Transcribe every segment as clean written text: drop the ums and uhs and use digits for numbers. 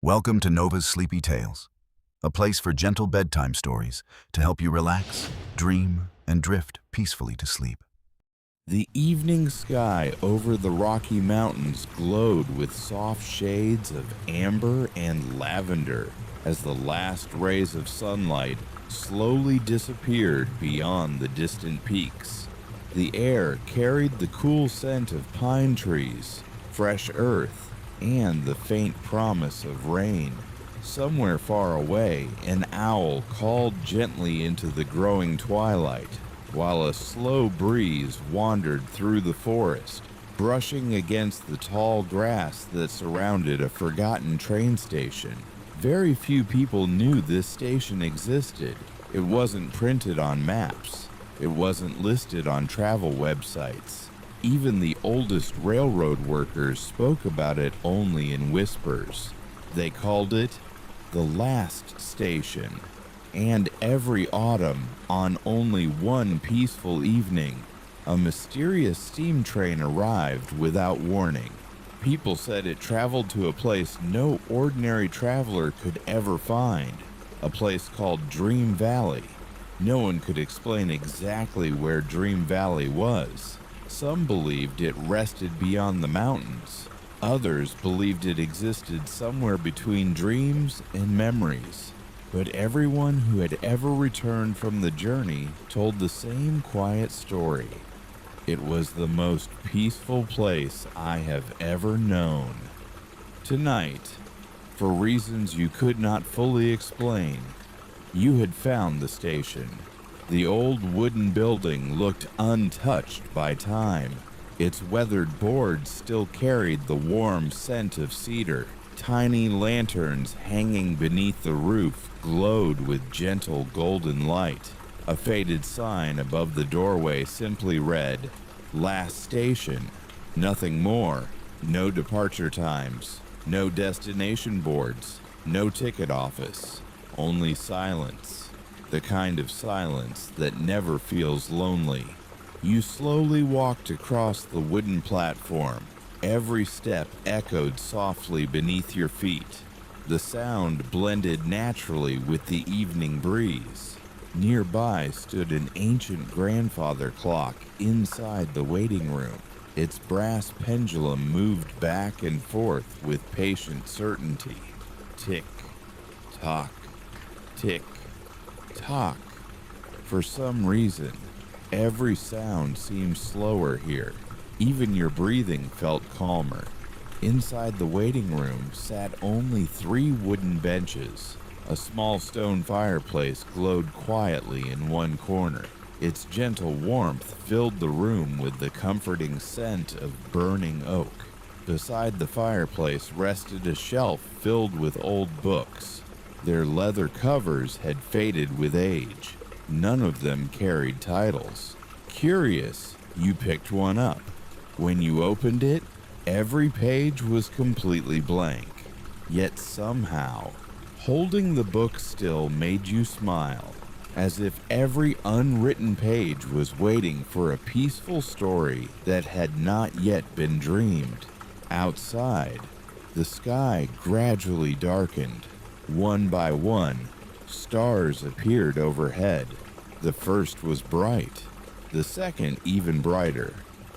Welcome to Nova's Sleepy Tales, a place for gentle bedtime stories to help you relax, dream, and drift peacefully to sleep. The evening sky over the Rocky Mountains glowed with soft shades of amber and lavender as the last rays of sunlight slowly disappeared beyond the distant peaks. The air carried the cool scent of pine trees, fresh earth, and the faint promise of rain. Somewhere far away, an owl called gently into the growing twilight, while a slow breeze wandered through the forest, brushing against the tall grass that surrounded a forgotten train station. Very few people knew this station existed. It wasn't printed on maps. It wasn't listed on travel websites. Even the oldest railroad workers spoke about it only in whispers. They called it the last station. And every autumn, on only one peaceful evening, a mysterious steam train arrived without warning. People said it traveled to a place no ordinary traveler could ever find, a place called Dream Valley. No one could explain exactly where Dream Valley was. Some believed it rested beyond the mountains. Others believed it existed somewhere between dreams and memories. But everyone who had ever returned from the journey told the same quiet story. It was the most peaceful place I have ever known. Tonight, for reasons you could not fully explain, you had found the station. The old wooden building looked untouched by time. Its weathered boards still carried the warm scent of cedar. Tiny lanterns hanging beneath the roof glowed with gentle golden light. A faded sign above the doorway simply read, "Last Station." Nothing more. No departure times. No destination boards. No ticket office. Only silence. The kind of silence that never feels lonely. You slowly walked across the wooden platform. Every step echoed softly beneath your feet. The sound blended naturally with the evening breeze. Nearby stood an ancient grandfather clock inside the waiting room. Its brass pendulum moved back and forth with patient certainty. Tick, tock, tick, tock. For some reason, every sound seemed slower here. Even your breathing felt calmer. Inside the waiting room sat only 3 wooden benches. A small stone fireplace glowed quietly in one corner. Its gentle warmth filled the room with the comforting scent of burning oak. Beside the fireplace rested a shelf filled with old books. Their leather covers had faded with age. None of them carried titles. Curious, you picked one up. When you opened it, every page was completely blank. Yet somehow, holding the book still made you smile, as if every unwritten page was waiting for a peaceful story that had not yet been dreamed. Outside, the sky gradually darkened. One by one, stars appeared overhead. The first was bright, the second even brighter.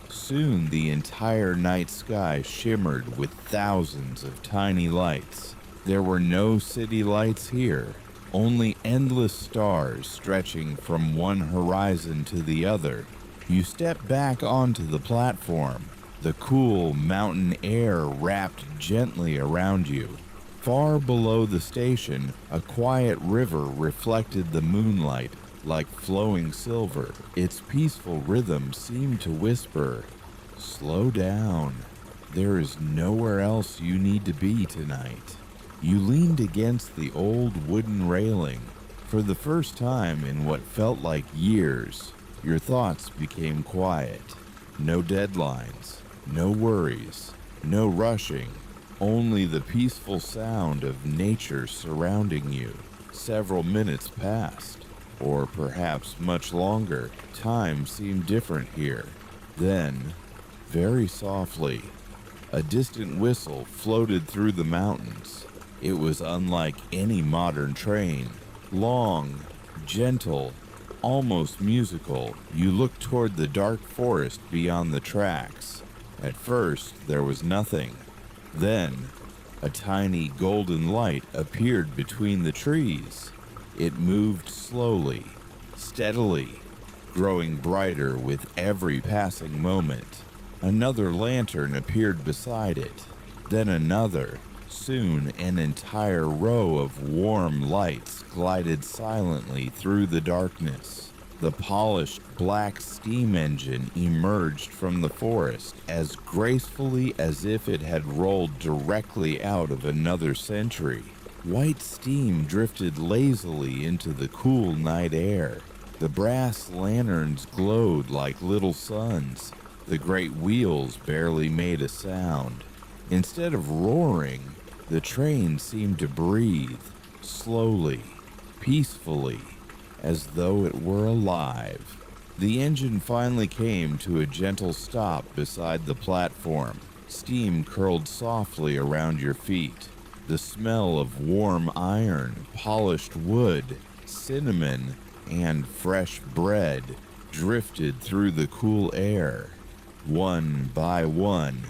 Soon the entire night sky shimmered with thousands of tiny lights. There were no city lights here, only endless stars stretching from one horizon to the other. You stepped back onto the platform. The cool mountain air wrapped gently around you. Far below the station, a quiet river reflected the moonlight like flowing silver. Its peaceful rhythm seemed to whisper, "Slow down. There is nowhere else you need to be tonight." You leaned against the old wooden railing. For the first time in what felt like years, your thoughts became quiet. No deadlines, no worries, no rushing, only the peaceful sound of nature surrounding you. Several minutes passed. Or perhaps much longer. Time seemed different here. Then, very softly, a distant whistle floated through the mountains. It was unlike any modern train. Long, gentle, almost musical. You looked toward the dark forest beyond the tracks. At first, there was nothing. Then, a tiny golden light appeared between the trees. It moved slowly, steadily, growing brighter with every passing moment. Another lantern appeared beside it, then another. Soon, an entire row of warm lights glided silently through the darkness. The polished black steam engine emerged from the forest as gracefully as if it had rolled directly out of another century. White steam drifted lazily into the cool night air. The brass lanterns glowed like little suns. The great wheels barely made a sound. Instead of roaring, the train seemed to breathe, slowly, peacefully, as though it were alive. The engine finally came to a gentle stop beside the platform. Steam curled softly around your feet. The smell of warm iron, polished wood, cinnamon, and fresh bread drifted through the cool air. One by one,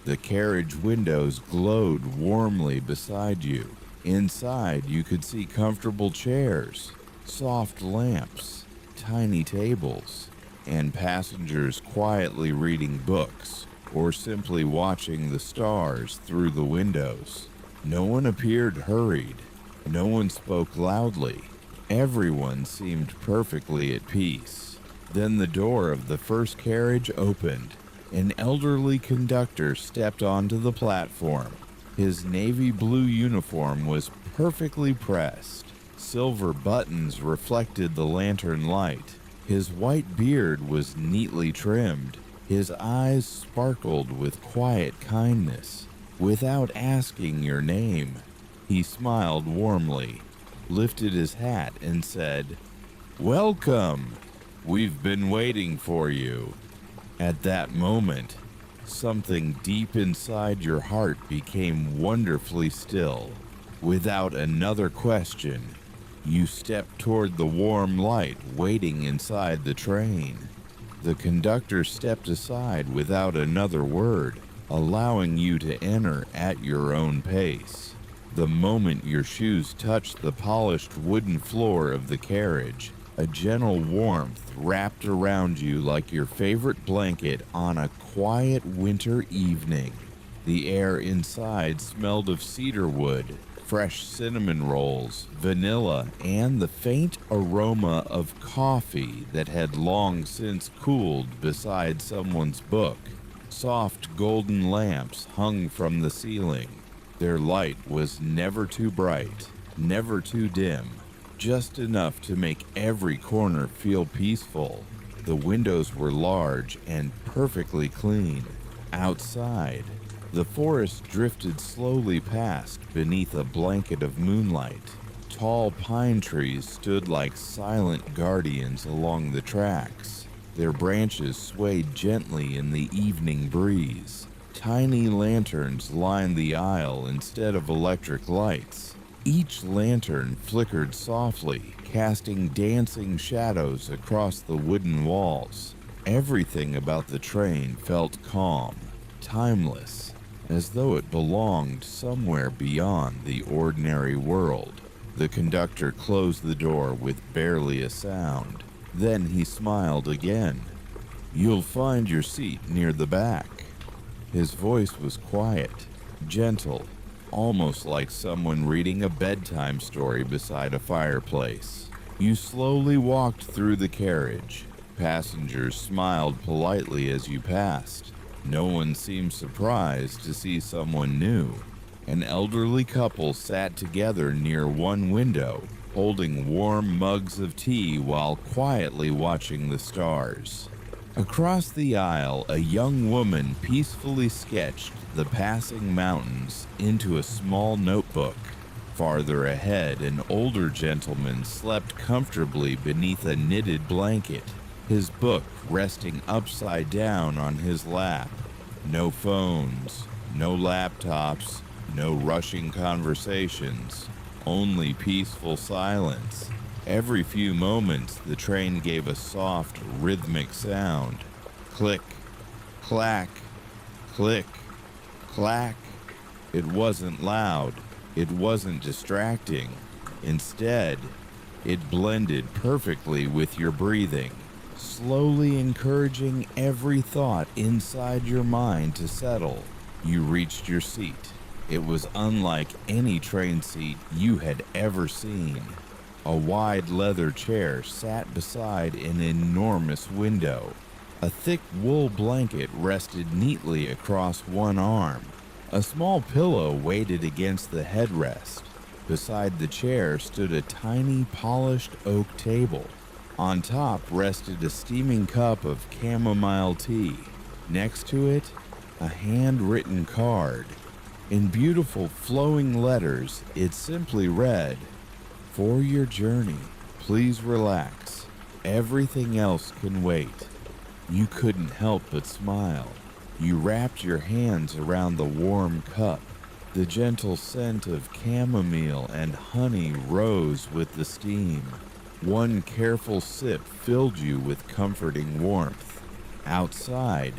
the carriage windows glowed warmly beside you. Inside, you could see comfortable chairs, soft lamps, tiny tables, and passengers quietly reading books or simply watching the stars through the windows. No one appeared hurried. No one spoke loudly. Everyone seemed perfectly at peace. Then the door of the first carriage opened. An elderly conductor stepped onto the platform. His navy blue uniform was perfectly pressed. Silver buttons reflected the lantern light. His white beard was neatly trimmed. His eyes sparkled with quiet kindness. Without asking your name, he smiled warmly, lifted his hat, and said, "Welcome! We've been waiting for you." At that moment, something deep inside your heart became wonderfully still. Without another question, you stepped toward the warm light waiting inside the train. The conductor stepped aside without another word, allowing you to enter at your own pace. The moment your shoes touched the polished wooden floor of the carriage, a gentle warmth wrapped around you like your favorite blanket on a quiet winter evening. The air inside smelled of cedar wood, fresh cinnamon rolls, vanilla, and the faint aroma of coffee that had long since cooled beside someone's book. Soft golden lamps hung from the ceiling. Their light was never too bright, never too dim, just enough to make every corner feel peaceful. The windows were large and perfectly clean. Outside, the forest drifted slowly past beneath a blanket of moonlight. Tall pine trees stood like silent guardians along the tracks. Their branches swayed gently in the evening breeze. Tiny lanterns lined the aisle instead of electric lights. Each lantern flickered softly, casting dancing shadows across the wooden walls. Everything about the train felt calm, timeless, as though it belonged somewhere beyond the ordinary world. The conductor closed the door with barely a sound. Then he smiled again. "You'll find your seat near the back." His voice was quiet, gentle, almost like someone reading a bedtime story beside a fireplace. You slowly walked through the carriage. Passengers smiled politely as you passed. No one seemed surprised to see someone new. An elderly couple sat together near one window, holding warm mugs of tea while quietly watching the stars. Across the aisle, a young woman peacefully sketched the passing mountains into a small notebook. Farther ahead, an older gentleman slept comfortably beneath a knitted blanket, his book resting upside down on his lap. No phones, no laptops, No rushing conversations, only peaceful silence. Every few moments, the train gave a soft, rhythmic sound. Click, clack, click, clack. It wasn't loud. It wasn't distracting. Instead, it blended perfectly with your breathing, slowly encouraging every thought inside your mind to settle. You reached your seat. It was unlike any train seat you had ever seen. A wide leather chair sat beside an enormous window. A thick wool blanket rested neatly across one arm. A small pillow weighted against the headrest. Beside the chair stood a tiny polished oak table. On top rested a steaming cup of chamomile tea. Next to it, a handwritten card. In beautiful flowing letters, it simply read, "For your journey, please relax. Everything else can wait." You couldn't help but smile. You wrapped your hands around the warm cup. The gentle scent of chamomile and honey rose with the steam. One careful sip filled you with comforting warmth. Outside,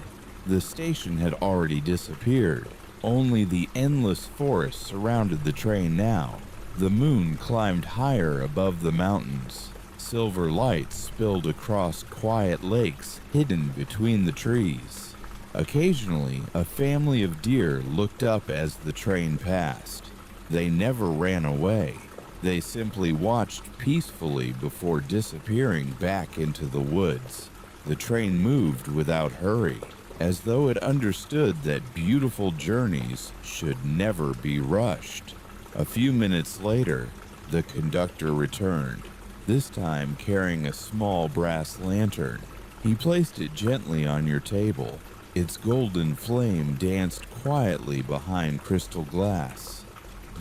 the station had already disappeared. Only the endless forest surrounded the train now. The moon climbed higher above the mountains. Silver light spilled across quiet lakes hidden between the trees. Occasionally, a family of deer looked up as the train passed. They never ran away. They simply watched peacefully before disappearing back into the woods. The train moved without hurry, as though it understood that beautiful journeys should never be rushed. A few minutes later, the conductor returned, this time carrying a small brass lantern. He placed it gently on your table. Its golden flame danced quietly behind crystal glass.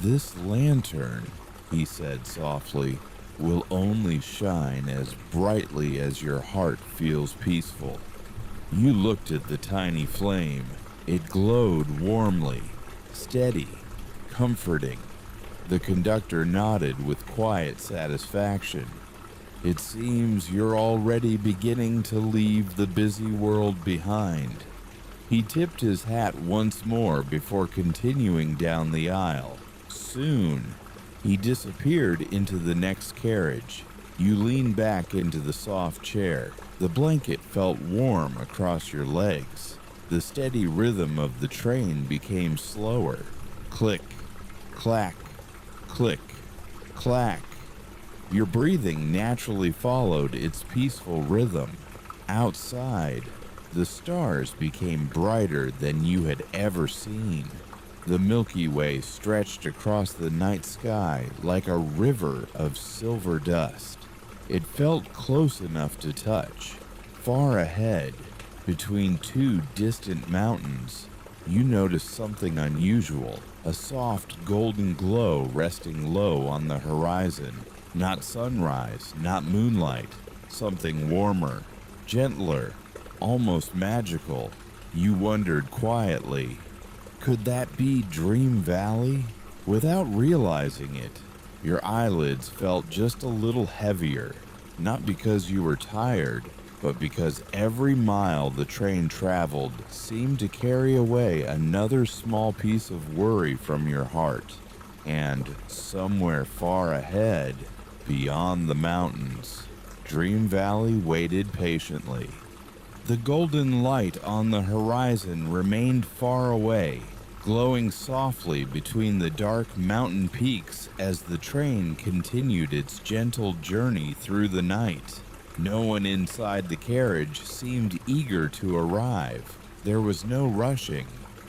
"This lantern," he said softly, "will only shine as brightly as your heart feels peaceful." You looked at the tiny flame. It glowed warmly, steady, comforting. The conductor nodded with quiet satisfaction. "It seems you're already beginning to leave the busy world behind." He tipped his hat once more before continuing down the aisle. Soon, he disappeared into the next carriage. You leaned back into the soft chair. The blanket felt warm across your legs. The steady rhythm of the train became slower. Click, clack, click, clack. Your breathing naturally followed its peaceful rhythm. Outside, the stars became brighter than you had ever seen. The Milky Way stretched across the night sky like a river of silver dust. It felt close enough to touch. Far ahead, between two distant mountains, you noticed something unusual, a soft golden glow resting low on the horizon. Not sunrise, not moonlight, something warmer, gentler, almost magical. You wondered quietly, could that be Dream Valley? Without realizing it, your eyelids felt just a little heavier, not because you were tired, but because every mile the train traveled seemed to carry away another small piece of worry from your heart. And somewhere far ahead, beyond the mountains, Dream Valley waited patiently. The golden light on the horizon remained far away, glowing softly between the dark mountain peaks as the train continued its gentle journey through the night. No one inside the carriage seemed eager to arrive. There was no rushing,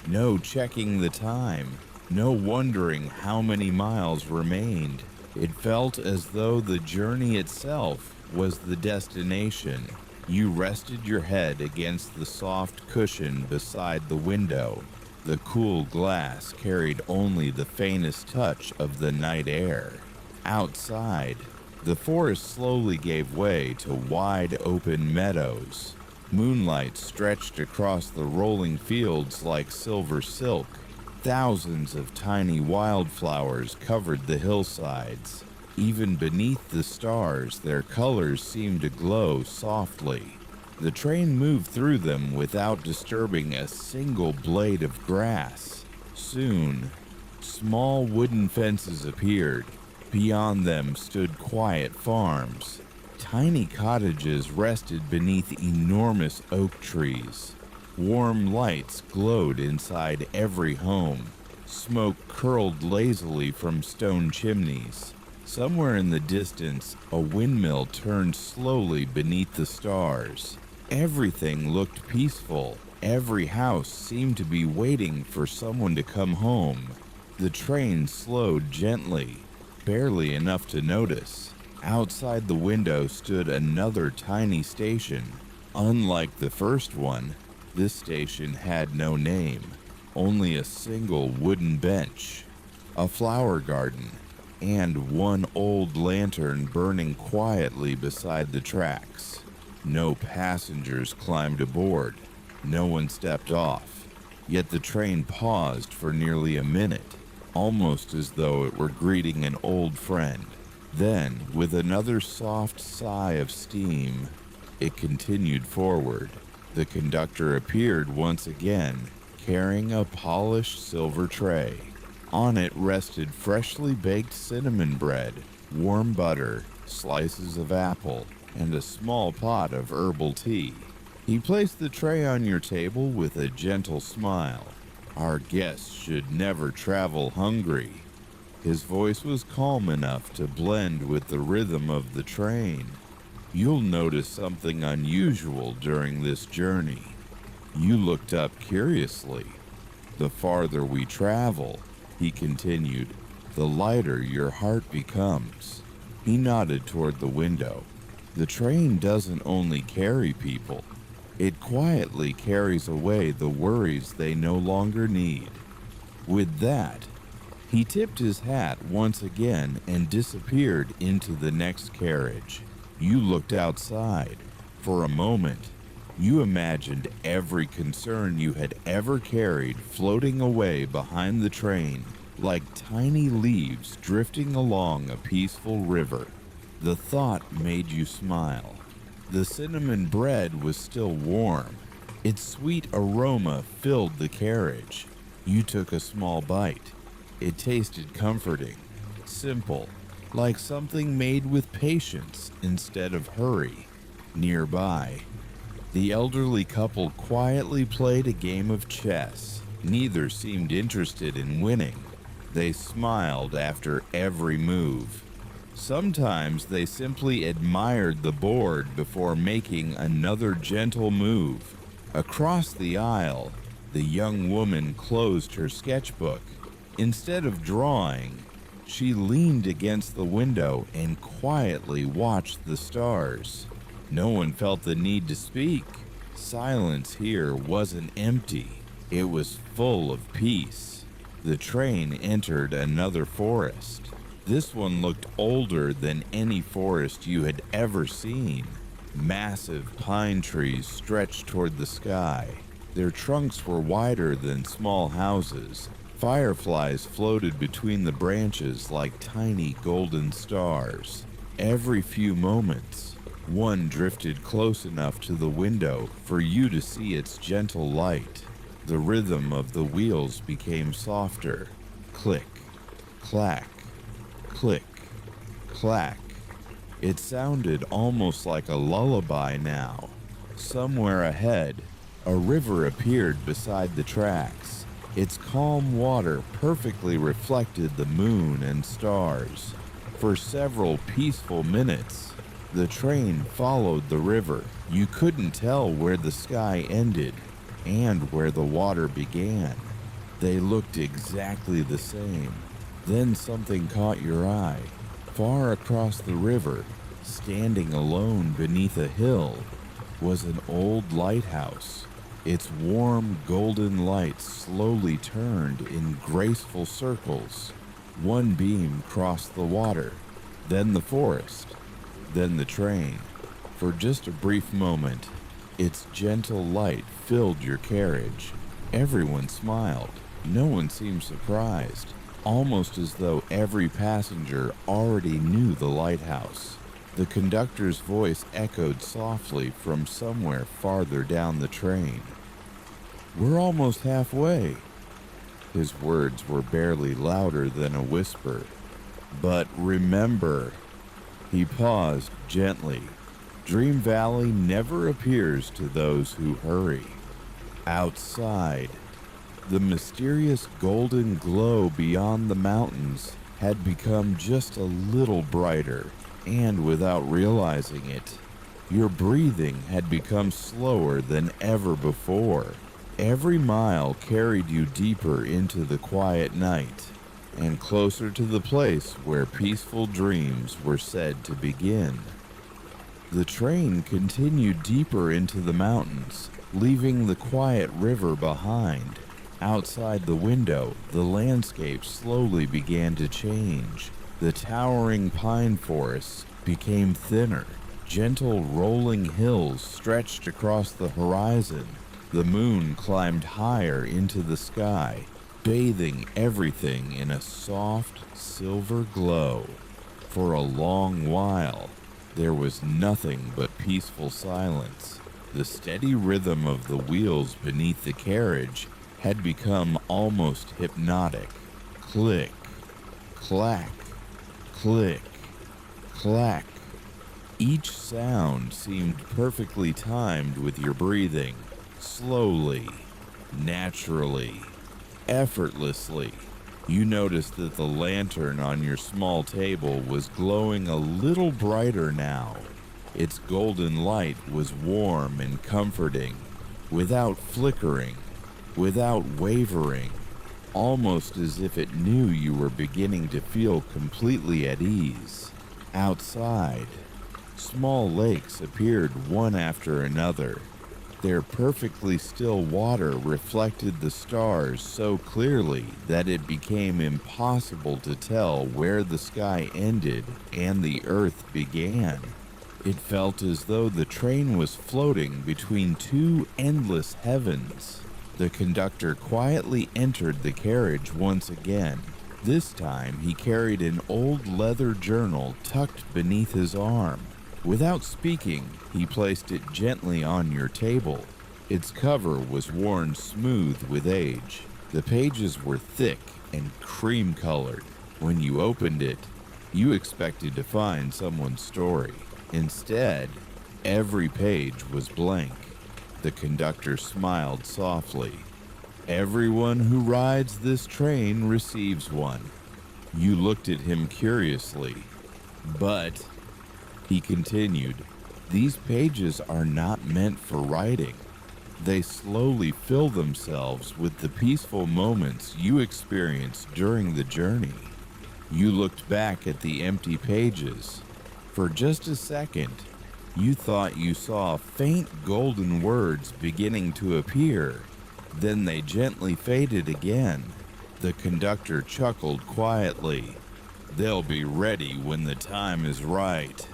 no checking the time, no wondering how many miles remained. It felt as though the journey itself was the destination. You rested your head against the soft cushion beside the window. The cool glass carried only the faintest touch of the night air. Outside, the forest slowly gave way to wide open meadows. Moonlight stretched across the rolling fields like silver silk. Thousands of tiny wildflowers covered the hillsides. Even beneath the stars, their colors seemed to glow softly. The train moved through them without disturbing a single blade of grass. Soon, small wooden fences appeared. Beyond them stood quiet farms. Tiny cottages rested beneath enormous oak trees. Warm lights glowed inside every home. Smoke curled lazily from stone chimneys. Somewhere in the distance, a windmill turned slowly beneath the stars. Everything looked peaceful. Every house seemed to be waiting for someone to come home. The train slowed gently, barely enough to notice. Outside the window stood another tiny station. Unlike the first one, this station had no name, only a single wooden bench, a flower garden, and one old lantern burning quietly beside the tracks. No passengers climbed aboard. No one stepped off. Yet the train paused for nearly a minute, almost as though it were greeting an old friend. Then, with another soft sigh of steam, it continued forward. The conductor appeared once again, carrying a polished silver tray. On it rested freshly baked cinnamon bread, warm butter, slices of apple, and a small pot of herbal tea. He placed the tray on your table with a gentle smile. "Our guests should never travel hungry." His voice was calm enough to blend with the rhythm of the train. "You'll notice something unusual during this journey." You looked up curiously. "The farther we travel," he continued, "the lighter your heart becomes." He nodded toward the window. "The train doesn't only carry people. It quietly carries away the worries they no longer need." With that, he tipped his hat once again and disappeared into the next carriage. You looked outside. For a moment, you imagined every concern you had ever carried floating away behind the train, like tiny leaves drifting along a peaceful river. The thought made you smile. The cinnamon bread was still warm. Its sweet aroma filled the carriage. You took a small bite. It tasted comforting, simple, like something made with patience instead of hurry. Nearby, the elderly couple quietly played a game of chess. Neither seemed interested in winning. They smiled after every move. Sometimes they simply admired the board before making another gentle move. Across the aisle, the young woman closed her sketchbook. Instead of drawing, she leaned against the window and quietly watched the stars. No one felt the need to speak. Silence here wasn't empty. It was full of peace. The train entered another forest. This one looked older than any forest you had ever seen. Massive pine trees stretched toward the sky. Their trunks were wider than small houses. Fireflies floated between the branches like tiny golden stars. Every few moments, one drifted close enough to the window for you to see its gentle light. The rhythm of the wheels became softer. Click, clack, click, clack. It sounded almost like a lullaby now. Somewhere ahead, a river appeared beside the tracks. Its calm water perfectly reflected the moon and stars. For several peaceful minutes, the train followed the river. You couldn't tell where the sky ended and where the water began. They looked exactly the same. Then something caught your eye. Far across the river, standing alone beneath a hill, was an old lighthouse. Its warm golden light slowly turned in graceful circles. One beam crossed the water, then the forest, then the train. For just a brief moment, its gentle light filled your carriage. Everyone smiled. No one seemed surprised, almost as though every passenger already knew the lighthouse. The conductor's voice echoed softly from somewhere farther down the train. "We're almost halfway." His words were barely louder than a whisper. "But remember," he paused gently, "Dream Valley never appears to those who hurry." Outside, the mysterious golden glow beyond the mountains had become just a little brighter, and without realizing it, your breathing had become slower than ever before. Every mile carried you deeper into the quiet night and closer to the place where peaceful dreams were said to begin. The train continued deeper into the mountains, leaving the quiet river behind. Outside the window, the landscape slowly began to change. The towering pine forests became thinner. Gentle rolling hills stretched across the horizon. The moon climbed higher into the sky, bathing everything in a soft, silver glow. For a long while, there was nothing but peaceful silence. The steady rhythm of the wheels beneath the carriage had become almost hypnotic. Click, clack, click, clack. Each sound seemed perfectly timed with your breathing, slowly, naturally, effortlessly. You noticed that the lantern on your small table was glowing a little brighter now. Its golden light was warm and comforting, without flickering, without wavering, almost as if it knew you were beginning to feel completely at ease. Outside, small lakes appeared one after another. Their perfectly still water reflected the stars so clearly that it became impossible to tell where the sky ended and the earth began. It felt as though the train was floating between two endless heavens. The conductor quietly entered the carriage once again. This time he carried an old leather journal tucked beneath his arm. Without speaking, he placed it gently on your table. Its cover was worn smooth with age. The pages were thick and cream-colored. When you opened it, you expected to find someone's story. Instead, every page was blank. The conductor smiled softly. "Everyone who rides this train receives one." You looked at him curiously. "But," he continued, "these pages are not meant for writing. They slowly fill themselves with the peaceful moments you experienced during the journey." You looked back at the empty pages. For just a second, you thought you saw faint golden words beginning to appear. Then they gently faded again. The conductor chuckled quietly. "They'll be ready when the time is right."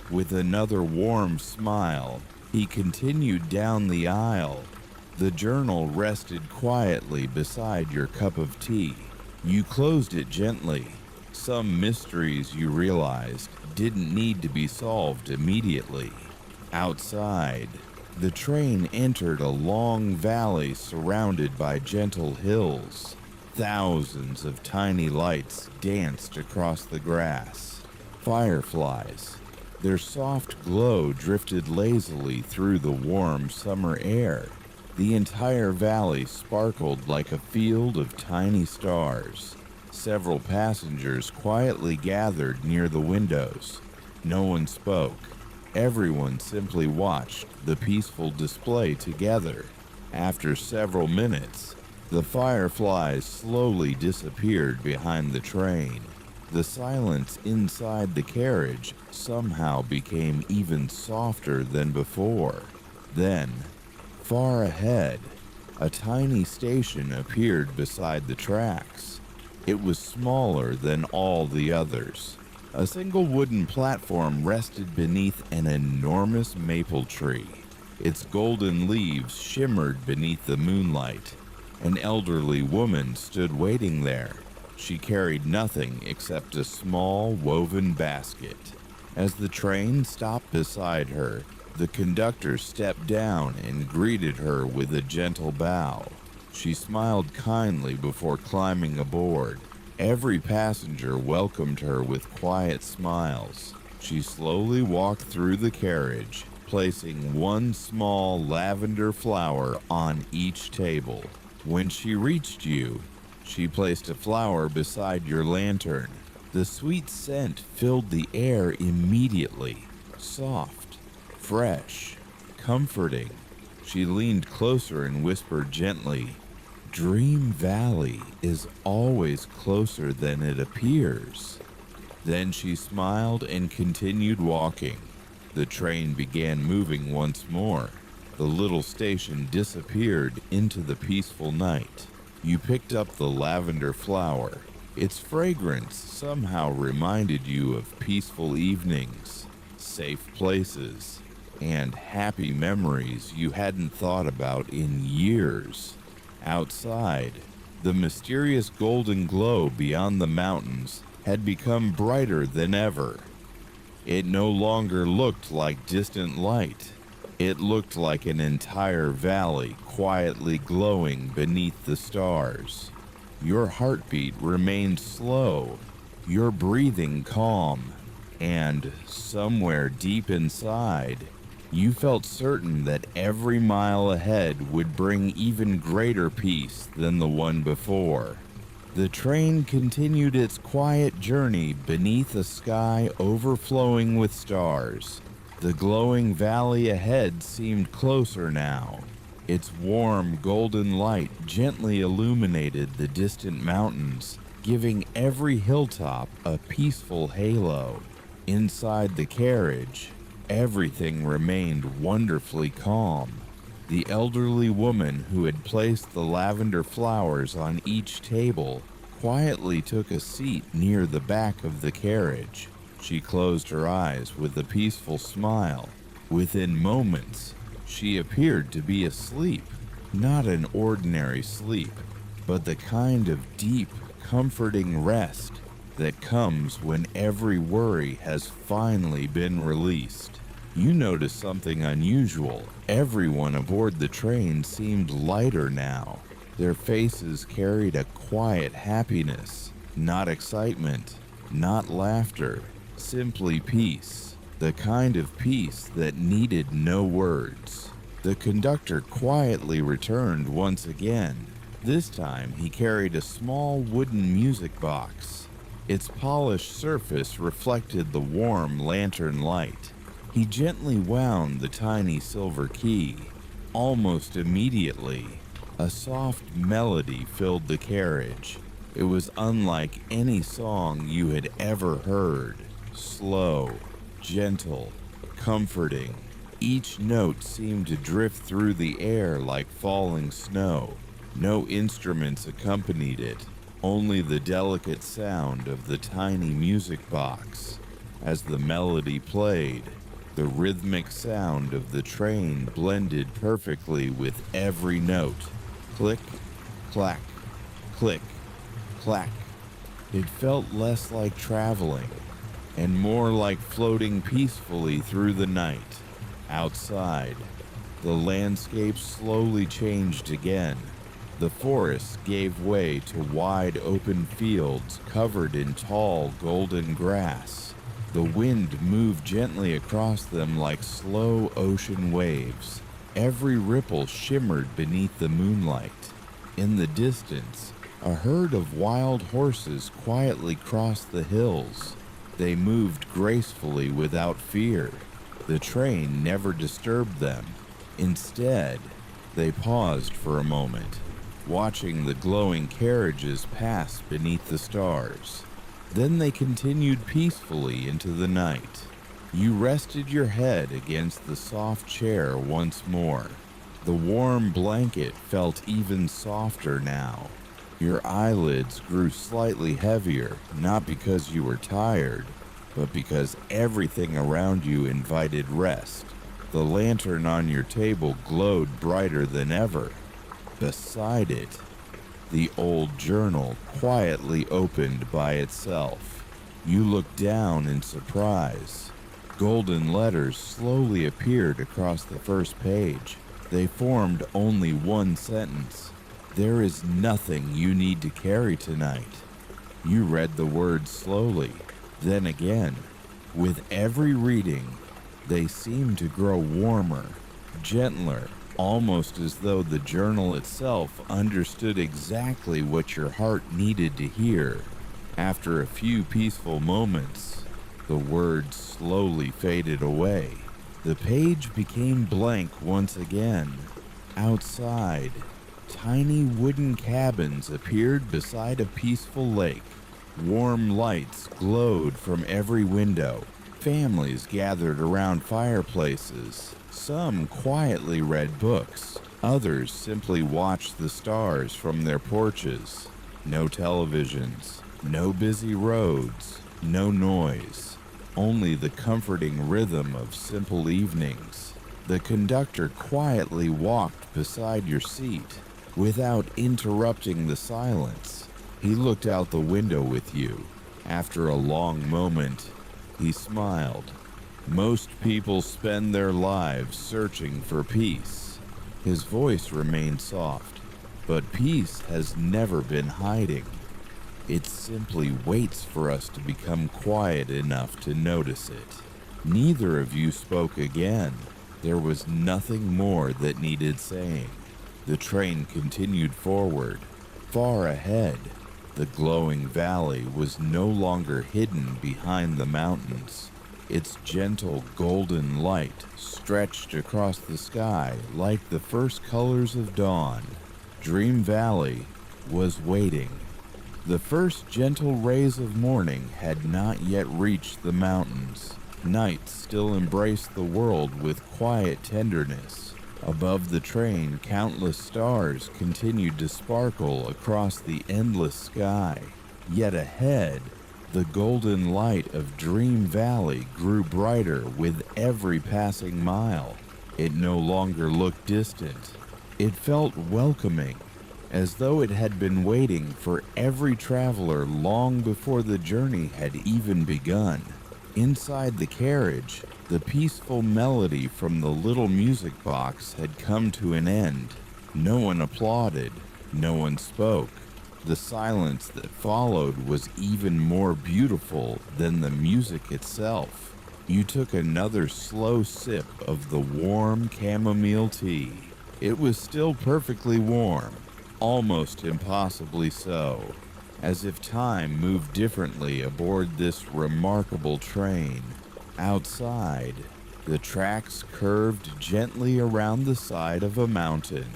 With another warm smile, he continued down the aisle. The journal rested quietly beside your cup of tea. You closed it gently. Some mysteries, you realized, didn't need to be solved immediately. Outside, the train entered a long valley surrounded by gentle hills. Thousands of tiny lights danced across the grass. Fireflies, their soft glow drifted lazily through the warm summer air. The entire valley sparkled like a field of tiny stars. Several passengers quietly gathered near the windows. No one spoke. Everyone simply watched the peaceful display together. After several minutes, the fireflies slowly disappeared behind the train. The silence inside the carriage somehow became even softer than before. Then, far ahead, a tiny station appeared beside the tracks. It was smaller than all the others. A single wooden platform rested beneath an enormous maple tree. Its golden leaves shimmered beneath the moonlight. An elderly woman stood waiting there. She carried nothing except a small woven basket. As the train stopped beside her, the conductor stepped down and greeted her with a gentle bow. She smiled kindly before climbing aboard. Every passenger welcomed her with quiet smiles. She slowly walked through the carriage, placing one small lavender flower on each table. When she reached you, she placed a flower beside your lantern. The sweet scent filled the air immediately. Soft, fresh, comforting. She leaned closer and whispered gently, "Dream Valley is always closer than it appears." Then she smiled and continued walking. The train began moving once more. The little station disappeared into the peaceful night. You picked up the lavender flower. Its fragrance somehow reminded you of peaceful evenings, safe places, and happy memories you hadn't thought about in years. Outside, the mysterious golden glow beyond the mountains had become brighter than ever. It no longer looked like distant light. It looked like an entire valley quietly glowing beneath the stars. Your heartbeat remained slow, your breathing calm, and somewhere deep inside, you felt certain that every mile ahead would bring even greater peace than the one before. The train continued its quiet journey beneath a sky overflowing with stars. The glowing valley ahead seemed closer now. Its warm golden light gently illuminated the distant mountains, giving every hilltop a peaceful halo. Inside the carriage, everything remained wonderfully calm. The elderly woman who had placed the lavender flowers on each table quietly took a seat near the back of the carriage. She closed her eyes with a peaceful smile. Within moments, she appeared to be asleep. Not an ordinary sleep, but the kind of deep, comforting rest that comes when every worry has finally been released. You noticed something unusual. Everyone aboard the train seemed lighter now. Their faces carried a quiet happiness, not excitement, not laughter, simply peace. The kind of peace that needed no words. The conductor quietly returned once again. This time he carried a small wooden music box. Its polished surface reflected the warm lantern light. He gently wound the tiny silver key. Almost immediately, a soft melody filled the carriage. It was unlike any song you had ever heard. Slow, gentle, comforting. Each note seemed to drift through the air like falling snow. No instruments accompanied it, only the delicate sound of the tiny music box. As the melody played, the rhythmic sound of the train blended perfectly with every note. Click, clack, click, clack. It felt less like traveling and more like floating peacefully through the night. Outside, the landscape slowly changed again. The forest gave way to wide open fields covered in tall golden grass. The wind moved gently across them like slow ocean waves. Every ripple shimmered beneath the moonlight. In the distance, a herd of wild horses quietly crossed the hills. They moved gracefully without fear. The train never disturbed them. Instead, they paused for a moment, watching the glowing carriages pass beneath the stars. Then they continued peacefully into the night. You rested your head against the soft chair once more. The warm blanket felt even softer now. Your eyelids grew slightly heavier, not because you were tired, but because everything around you invited rest. The lantern on your table glowed brighter than ever. Beside it, The old journal quietly opened by itself. You looked down in surprise. Golden letters slowly appeared across the first page. They formed only one sentence. "There is nothing you need to carry tonight." You read the words slowly, then again. With every reading, they seemed to grow warmer, gentler, almost as though the journal itself understood exactly what your heart needed to hear. After a few peaceful moments, the words slowly faded away. The page became blank once again. Outside, tiny wooden cabins appeared beside a peaceful lake. Warm lights glowed from every window. Families gathered around fireplaces. Some quietly read books. Others simply watched the stars from their porches. No televisions, no busy roads, no noise. Only the comforting rhythm of simple evenings. The conductor quietly walked beside your seat without interrupting the silence. He looked out the window with you. After a long moment, he smiled. Most people spend their lives searching for peace. His voice remained soft, but peace has never been hiding. It simply waits for us to become quiet enough to notice it. Neither of you spoke again. There was nothing more that needed saying. The train continued forward. Far ahead, the glowing valley was no longer hidden behind the mountains. Its gentle golden light stretched across the sky like the first colors of dawn. Dream Valley was waiting. The first gentle rays of morning had not yet reached the mountains. Night still embraced the world with quiet tenderness. Above the train, countless stars continued to sparkle across the endless sky. Yet ahead, the golden light of Dream Valley grew brighter with every passing mile. It no longer looked distant. It felt welcoming, as though it had been waiting for every traveler long before the journey had even begun. Inside the carriage, the peaceful melody from the little music box had come to an end. No one applauded, no one spoke. The silence that followed was even more beautiful than the music itself. You took another slow sip of the warm chamomile tea. It was still perfectly warm, almost impossibly so, as if time moved differently aboard this remarkable train. Outside, the tracks curved gently around the side of a mountain.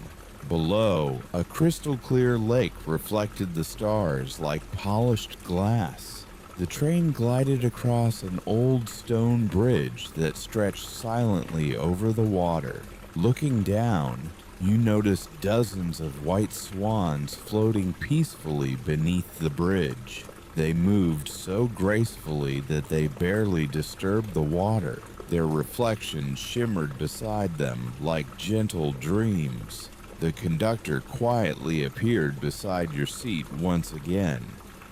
Below, a crystal clear lake reflected the stars like polished glass. The train glided across an old stone bridge that stretched silently over the water. Looking down, you noticed dozens of white swans floating peacefully beneath the bridge. They moved so gracefully that they barely disturbed the water. Their reflections shimmered beside them like gentle dreams. The conductor quietly appeared beside your seat once again.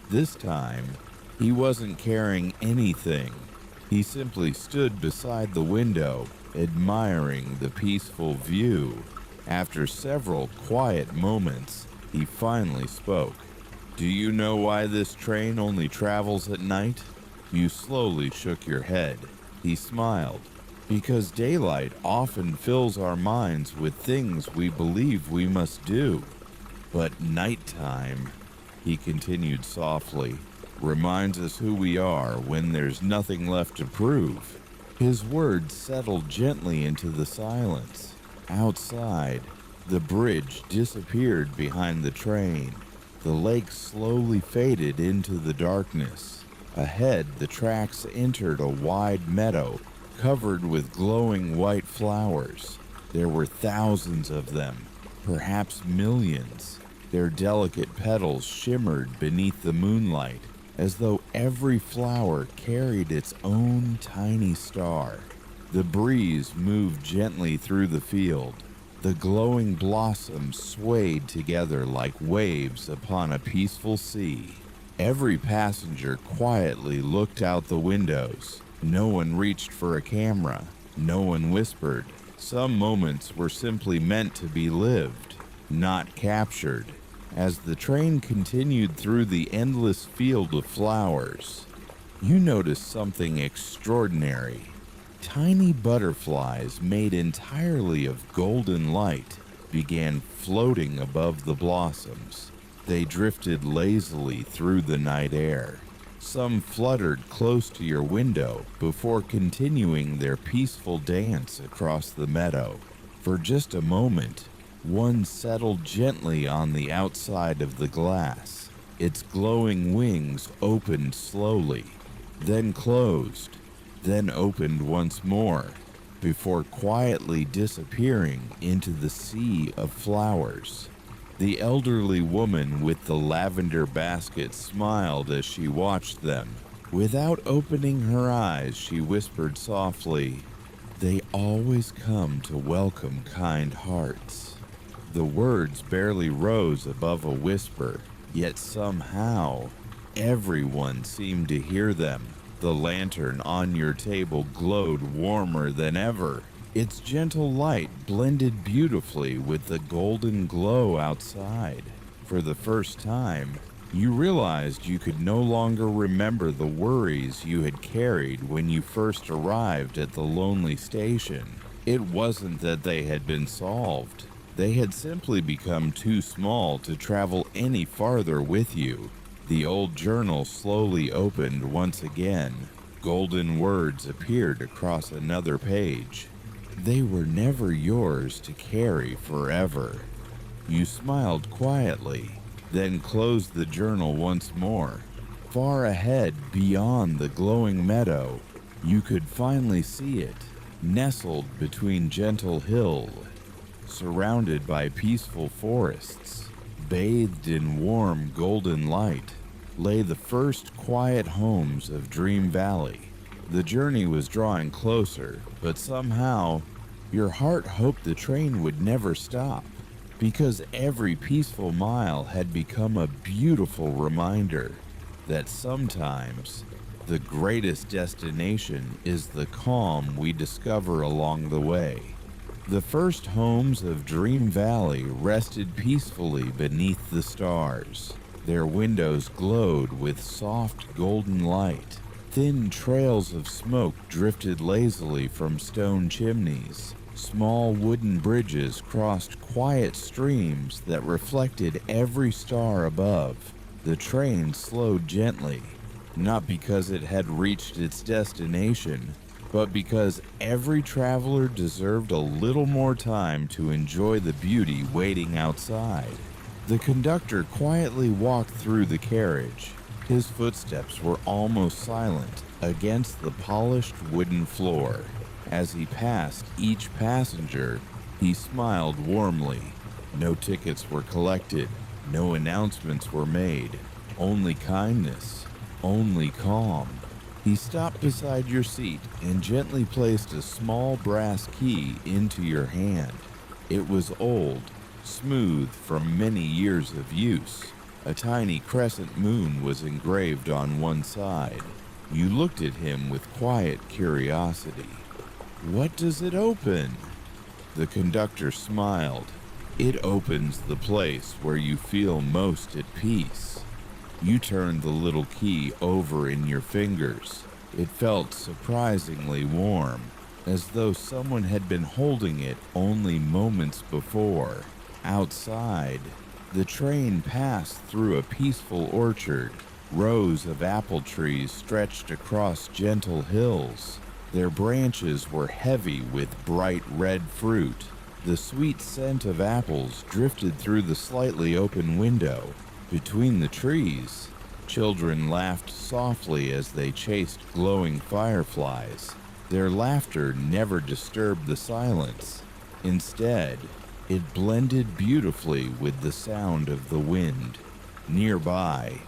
This time, he wasn't carrying anything. He simply stood beside the window, admiring the peaceful view. After several quiet moments, he finally spoke. "Do you know why this train only travels at night?" You slowly shook your head. He smiled. "Because daylight often fills our minds with things we believe we must do. But nighttime," he continued softly, "reminds us who we are when there's nothing left to prove." His words settled gently into the silence. Outside, the bridge disappeared behind the train. The lake slowly faded into the darkness. Ahead, the tracks entered a wide meadow covered with glowing white flowers. There were thousands of them, perhaps millions. Their delicate petals shimmered beneath the moonlight, as though every flower carried its own tiny star. The breeze moved gently through the field. The glowing blossoms swayed together like waves upon a peaceful sea. Every passenger quietly looked out the windows. No one reached for a camera. No one whispered. Some moments were simply meant to be lived, not captured. As the train continued through the endless field of flowers, you noticed something extraordinary. Tiny butterflies made entirely of golden light began floating above the blossoms. They drifted lazily through the night air. Some fluttered close to your window before continuing their peaceful dance across the meadow. For just a moment, one settled gently on the outside of the glass. Its glowing wings opened slowly, then closed, then opened once more, before quietly disappearing into the sea of flowers. The elderly woman with the lavender basket smiled as she watched them. Without opening her eyes, she whispered softly, "They always come to welcome kind hearts." The words barely rose above a whisper, yet somehow everyone seemed to hear them. The lantern on your table glowed warmer than ever. Its gentle light blended beautifully with the golden glow outside. For the first time, you realized you could no longer remember the worries you had carried when you first arrived at the lonely station. It wasn't that they had been solved. They had simply become too small to travel any farther with you. The old journal slowly opened once again. Golden words appeared across another page. They were never yours to carry forever. You smiled quietly, then closed the journal once more. Far ahead, beyond the glowing meadow, you could finally see it, nestled between gentle hills, surrounded by peaceful forests, bathed in warm golden light, lay the first quiet homes of Dream Valley. The journey was drawing closer, but somehow your heart hoped the train would never stop, because every peaceful mile had become a beautiful reminder that sometimes the greatest destination is the calm we discover along the way. The first homes of Dream Valley rested peacefully beneath the stars. Their windows glowed with soft golden light. Thin trails of smoke drifted lazily from stone chimneys. Small wooden bridges crossed quiet streams that reflected every star above. The train slowed gently, not because it had reached its destination, but because every traveler deserved a little more time to enjoy the beauty waiting outside. The conductor quietly walked through the carriage. His footsteps were almost silent against the polished wooden floor. As he passed each passenger, he smiled warmly. No tickets were collected, no announcements were made, only kindness, only calm. He stopped beside your seat and gently placed a small brass key into your hand. It was old, smooth from many years of use. A tiny crescent moon was engraved on one side. You looked at him with quiet curiosity. "What does it open?" The conductor smiled. "It opens the place where you feel most at peace." You turned the little key over in your fingers. It felt surprisingly warm, as though someone had been holding it only moments before. Outside, the train passed through a peaceful orchard. Rows of apple trees stretched across gentle hills. Their branches were heavy with bright red fruit. The sweet scent of apples drifted through the slightly open window. Between the trees, children laughed softly as they chased glowing fireflies. Their laughter never disturbed the silence. Instead, it blended beautifully with the sound of the wind. Nearby,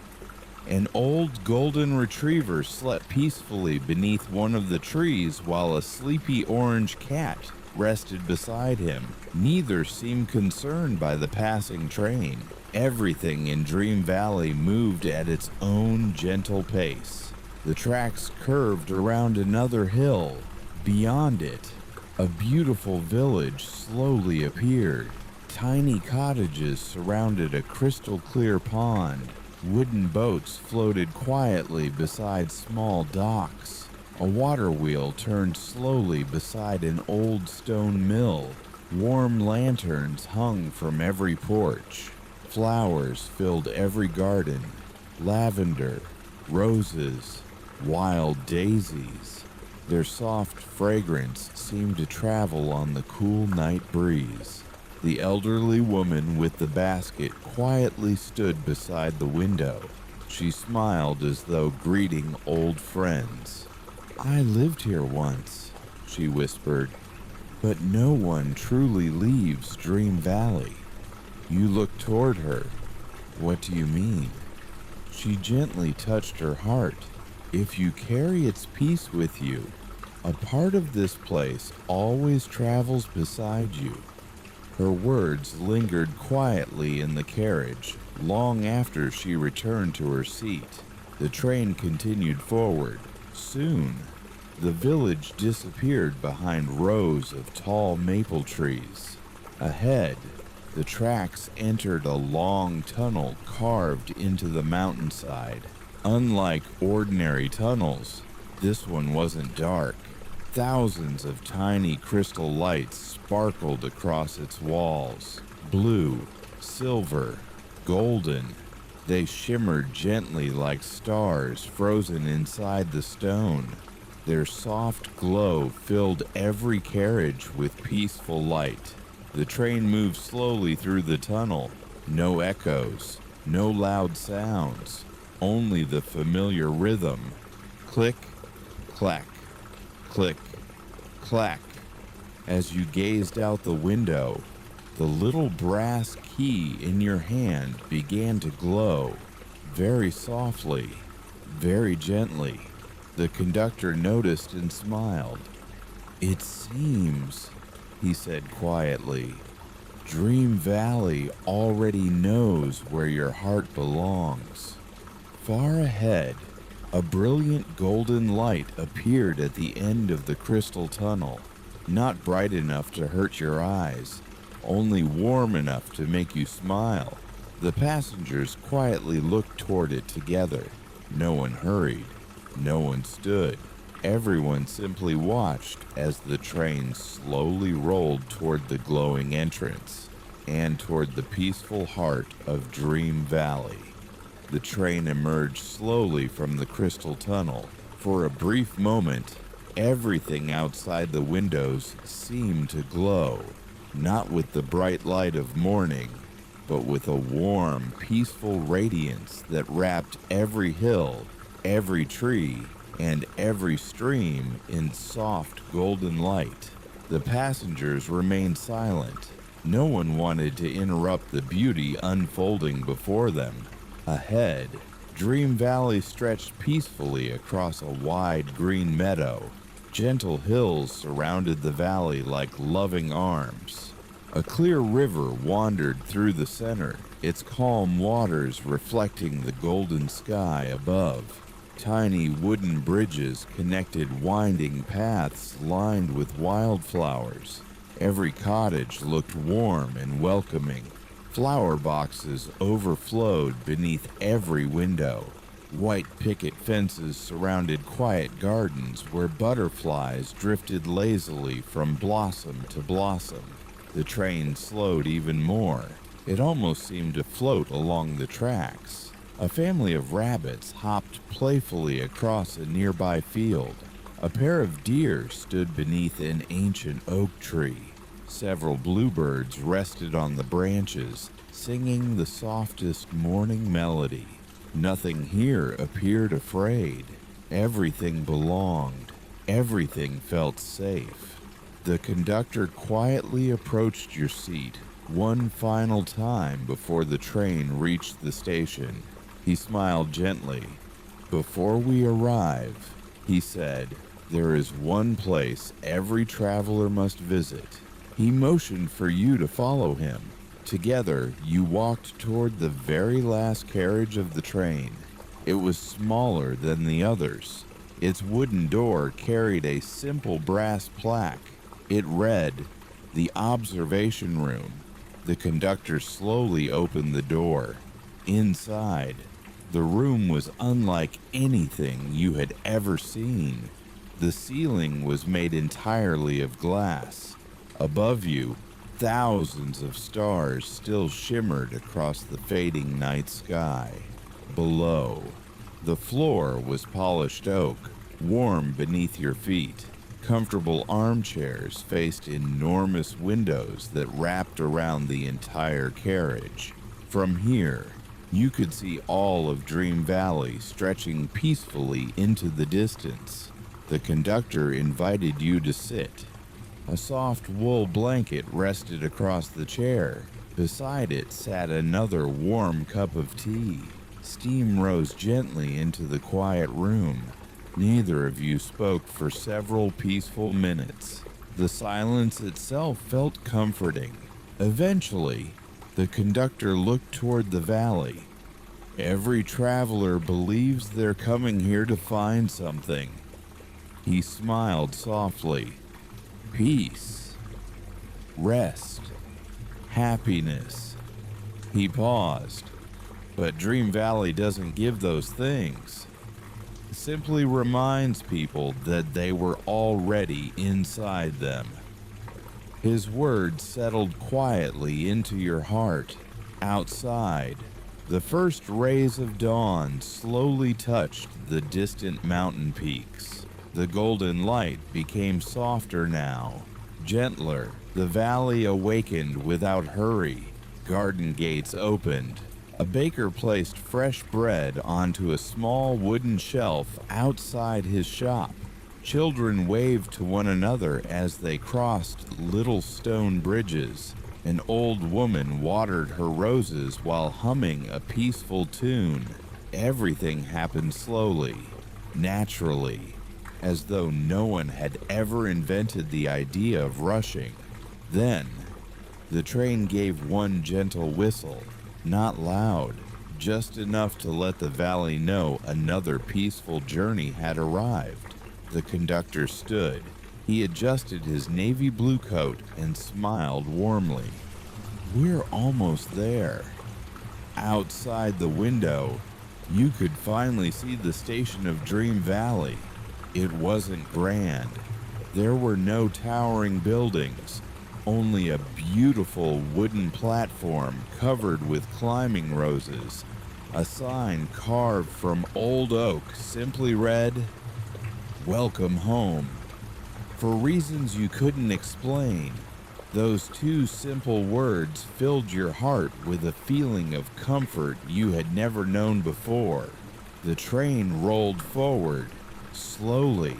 an old golden retriever slept peacefully beneath one of the trees while a sleepy orange cat rested beside him. Neither seemed concerned by the passing train. Everything in Dream Valley moved at its own gentle pace. The tracks curved around another hill. Beyond it, a beautiful village slowly appeared. Tiny cottages surrounded a crystal-clear pond. Wooden boats floated quietly beside small docks. A water wheel turned slowly beside an old stone mill. Warm lanterns hung from every porch. Flowers filled every garden. Lavender, roses, wild daisies. Their soft fragrance seemed to travel on the cool night breeze. The elderly woman with the basket quietly stood beside the window. She smiled as though greeting old friends. "I lived here once," she whispered, "but no one truly leaves Dream Valley." You looked toward her. "What do you mean?" She gently touched her heart. "If you carry its peace with you, a part of this place always travels beside you." Her words lingered quietly in the carriage long after she returned to her seat. The train continued forward. Soon, the village disappeared behind rows of tall maple trees. Ahead, the tracks entered a long tunnel carved into the mountainside. Unlike ordinary tunnels, this one wasn't dark. Thousands of tiny crystal lights sparkled across its walls. Blue, silver, golden. They shimmered gently like stars frozen inside the stone. Their soft glow filled every carriage with peaceful light. The train moved slowly through the tunnel. No echoes, no loud sounds, only the familiar rhythm. Click, clack. Click, clack. As you gazed out the window, the little brass key in your hand began to glow, very softly, very gently. The conductor noticed and smiled. "It seems," he said quietly, "Dream Valley already knows where your heart belongs." Far ahead, a brilliant golden light appeared at the end of the crystal tunnel, not bright enough to hurt your eyes, only warm enough to make you smile. The passengers quietly looked toward it together. No one hurried, no one stood. Everyone simply watched as the train slowly rolled toward the glowing entrance and toward the peaceful heart of Dream Valley. The train emerged slowly from the crystal tunnel. For a brief moment, everything outside the windows seemed to glow, not with the bright light of morning, but with a warm, peaceful radiance that wrapped every hill, every tree, and every stream in soft golden light. The passengers remained silent. No one wanted to interrupt the beauty unfolding before them. Ahead, Dream Valley stretched peacefully across a wide green meadow. Gentle hills surrounded the valley like loving arms. A clear river wandered through the center, its calm waters reflecting the golden sky above. Tiny wooden bridges connected winding paths lined with wildflowers. Every cottage looked warm and welcoming. Flower boxes overflowed beneath every window. White picket fences surrounded quiet gardens where butterflies drifted lazily from blossom to blossom. The train slowed even more. It almost seemed to float along the tracks. A family of rabbits hopped playfully across a nearby field. A pair of deer stood beneath an ancient oak tree. Several bluebirds rested on the branches, singing the softest morning melody. Nothing here appeared afraid. Everything belonged. Everything felt safe. The conductor quietly approached your seat one final time before the train reached the station. He smiled gently. "Before we arrive," he said, There is one place every traveler must visit. He motioned for you to follow him. Together, you walked toward the very last carriage of the train. It was smaller than the others. Its wooden door carried a simple brass plaque. It read, "The Observation Room." The conductor slowly opened the door. Inside, the room was unlike anything you had ever seen. The ceiling was made entirely of glass. Above you, thousands of stars still shimmered across the fading night sky. Below, the floor was polished oak, warm beneath your feet. Comfortable armchairs faced enormous windows that wrapped around the entire carriage. From here, you could see all of Dream Valley stretching peacefully into the distance. The conductor invited you to sit. A soft wool blanket rested across the chair. Beside it sat another warm cup of tea. Steam rose gently into the quiet room. Neither of you spoke for several peaceful minutes. The silence itself felt comforting. Eventually, the conductor looked toward the valley. Every traveler believes they're coming here to find something. He smiled softly. Peace, rest, happiness. He paused. But Dream Valley doesn't give those things. It simply reminds people that they were already inside them. His words settled quietly into your heart. Outside, the first rays of dawn slowly touched the distant mountain peaks. The golden light became softer now, gentler. The valley awakened without hurry. Garden gates opened. A baker placed fresh bread onto a small wooden shelf outside his shop. Children waved to one another as they crossed little stone bridges. An old woman watered her roses while humming a peaceful tune. Everything happened slowly, naturally, as though no one had ever invented the idea of rushing. Then, the train gave one gentle whistle, not loud, just enough to let the valley know another peaceful journey had arrived. The conductor stood. He adjusted his navy blue coat and smiled warmly. We're almost there. Outside the window, you could finally see the station of Dream Valley. It wasn't grand. There were no towering buildings, only a beautiful wooden platform covered with climbing roses. A sign carved from old oak simply read, "Welcome home." For reasons you couldn't explain, those two simple words filled your heart with a feeling of comfort you had never known before. The train rolled forward, slowly,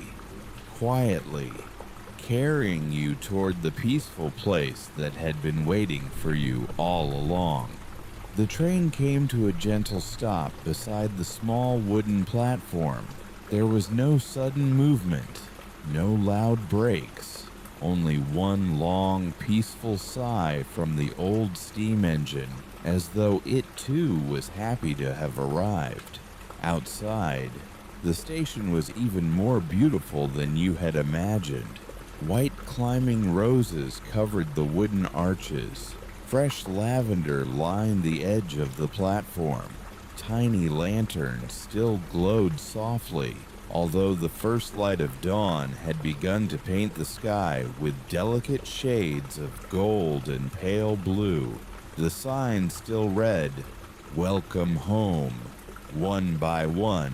quietly, carrying you toward the peaceful place that had been waiting for you all along. The train came to a gentle stop beside the small wooden platform. There was no sudden movement, no loud brakes, only one long, peaceful sigh from the old steam engine, as though it too was happy to have arrived. Outside, the station was even more beautiful than you had imagined. White climbing roses covered the wooden arches. Fresh lavender lined the edge of the platform. Tiny lanterns still glowed softly, although the first light of dawn had begun to paint the sky with delicate shades of gold and pale blue. The sign still read, "Welcome home." One by one,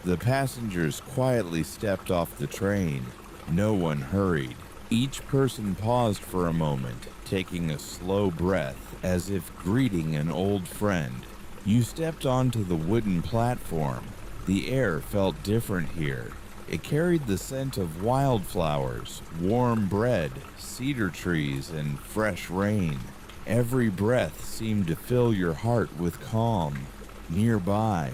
the passengers quietly stepped off the train. No one hurried. Each person paused for a moment, taking a slow breath as if greeting an old friend. You stepped onto the wooden platform. The air felt different here. It carried the scent of wildflowers, warm bread, cedar trees, and fresh rain. Every breath seemed to fill your heart with calm. Nearby,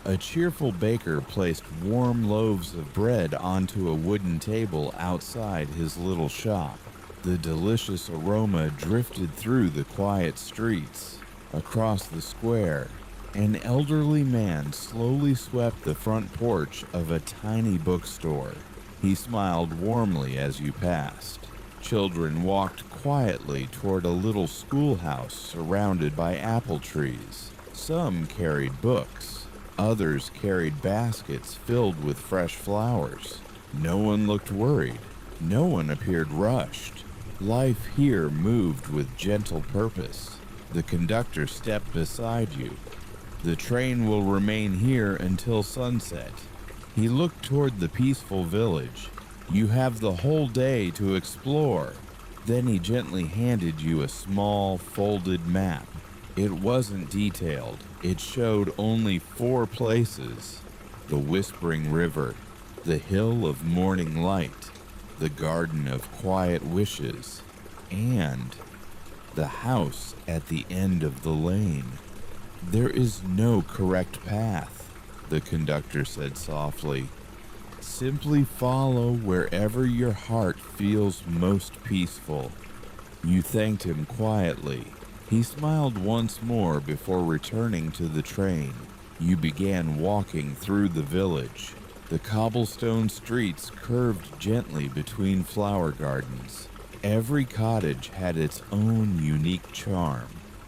A cheerful baker placed warm loaves of bread onto a wooden table outside his little shop. The delicious aroma drifted through the quiet streets. Across the square, an elderly man slowly swept the front porch of a tiny bookstore. He smiled warmly as you passed. Children walked quietly toward a little schoolhouse surrounded by apple trees. Some carried books. Others carried baskets filled with fresh flowers. No one looked worried. No one appeared rushed. Life here moved with gentle purpose. The conductor stepped beside you. The train will remain here until sunset. He looked toward the peaceful village. You have the whole day to explore. Then he gently handed you a small, folded map. It wasn't detailed. It showed only 4 places: the Whispering River, the Hill of Morning Light, the Garden of Quiet Wishes, and the house at the end of the lane. There is no correct path, the conductor said softly. Simply follow wherever your heart feels most peaceful. You thanked him quietly. He smiled once more before returning to the train. You began walking through the village. The cobblestone streets curved gently between flower gardens. Every cottage had its own unique charm.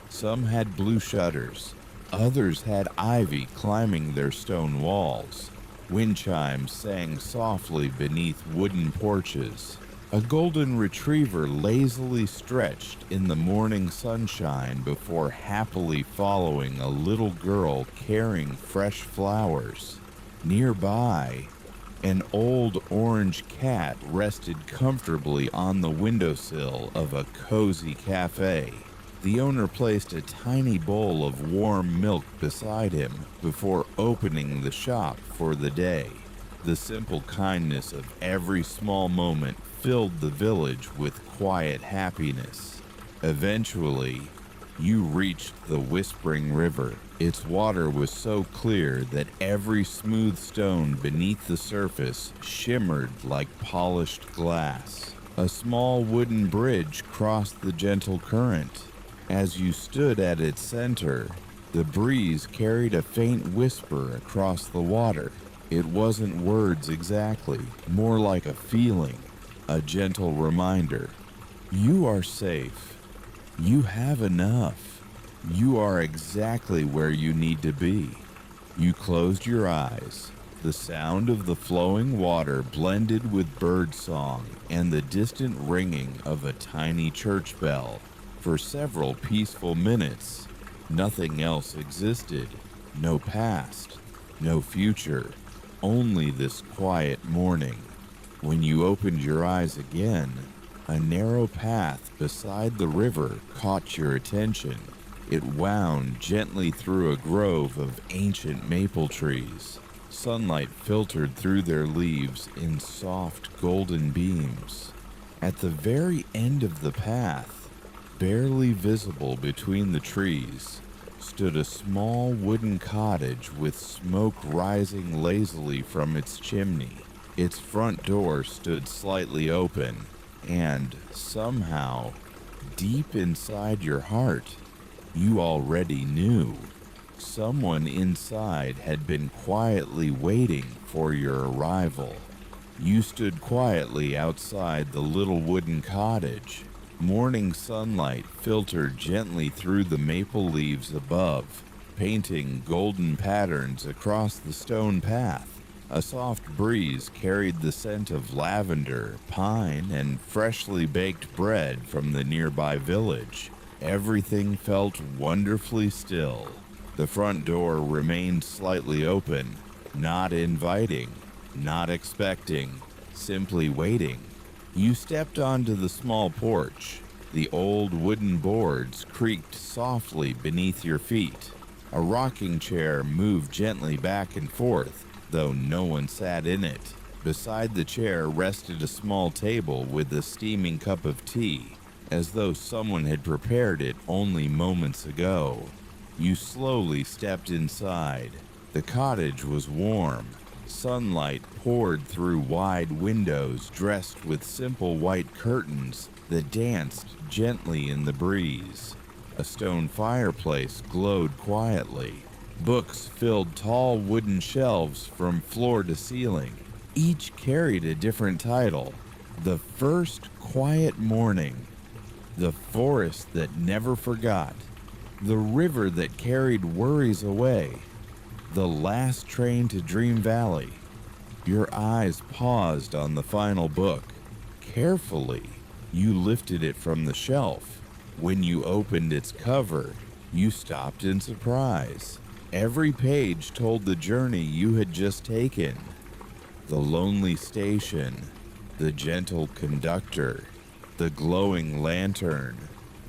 Some had blue shutters. Others had ivy climbing their stone walls. Wind chimes sang softly beneath wooden porches. A golden retriever lazily stretched in the morning sunshine before happily following a little girl carrying fresh flowers. Nearby, an old orange cat rested comfortably on the windowsill of a cozy cafe. The owner placed a tiny bowl of warm milk beside him before opening the shop for the day. The simple kindness of every small moment filled the village with quiet happiness. Eventually, you reached the Whispering River. Its water was so clear that every smooth stone beneath the surface shimmered like polished glass. A small wooden bridge crossed the gentle current. As you stood at its center, the breeze carried a faint whisper across the water. It wasn't words exactly, more like a feeling, a gentle reminder. You are safe. You have enough. You are exactly where you need to be. You closed your eyes. The sound of the flowing water blended with bird song and the distant ringing of a tiny church bell. For several peaceful minutes, nothing else existed. No past, no future. Only this quiet morning. When you opened your eyes again, a narrow path beside the river caught your attention. It wound gently through a grove of ancient maple trees. Sunlight filtered through their leaves in soft golden beams. At the very end of the path, barely visible between the trees, stood a small wooden cottage with smoke rising lazily from its chimney. Its front door stood slightly open, and somehow, deep inside your heart, you already knew. Someone inside had been quietly waiting for your arrival. You stood quietly outside the little wooden cottage. Morning sunlight filtered gently through the maple leaves above, painting golden patterns across the stone path. A soft breeze carried the scent of lavender, pine, and freshly baked bread from the nearby village. Everything felt wonderfully still. The front door remained slightly open, not inviting, not expecting, simply waiting. You stepped onto the small porch. The old wooden boards creaked softly beneath your feet. A rocking chair moved gently back and forth, though no one sat in it. Beside the chair rested a small table with a steaming cup of tea, as though someone had prepared it only moments ago. You slowly stepped inside. The cottage was warm. Sunlight poured through wide windows dressed with simple white curtains that danced gently in the breeze. A stone fireplace glowed quietly. Books filled tall wooden shelves from floor to ceiling. Each carried a different title. The First Quiet Morning, The Forest That Never Forgot, The River That Carried Worries Away, The Last Train to Dream Valley. Your eyes paused on the final book. Carefully, you lifted it from the shelf. When you opened its cover, you stopped in surprise. Every page told the journey you had just taken. The lonely station, the gentle conductor, the glowing lantern,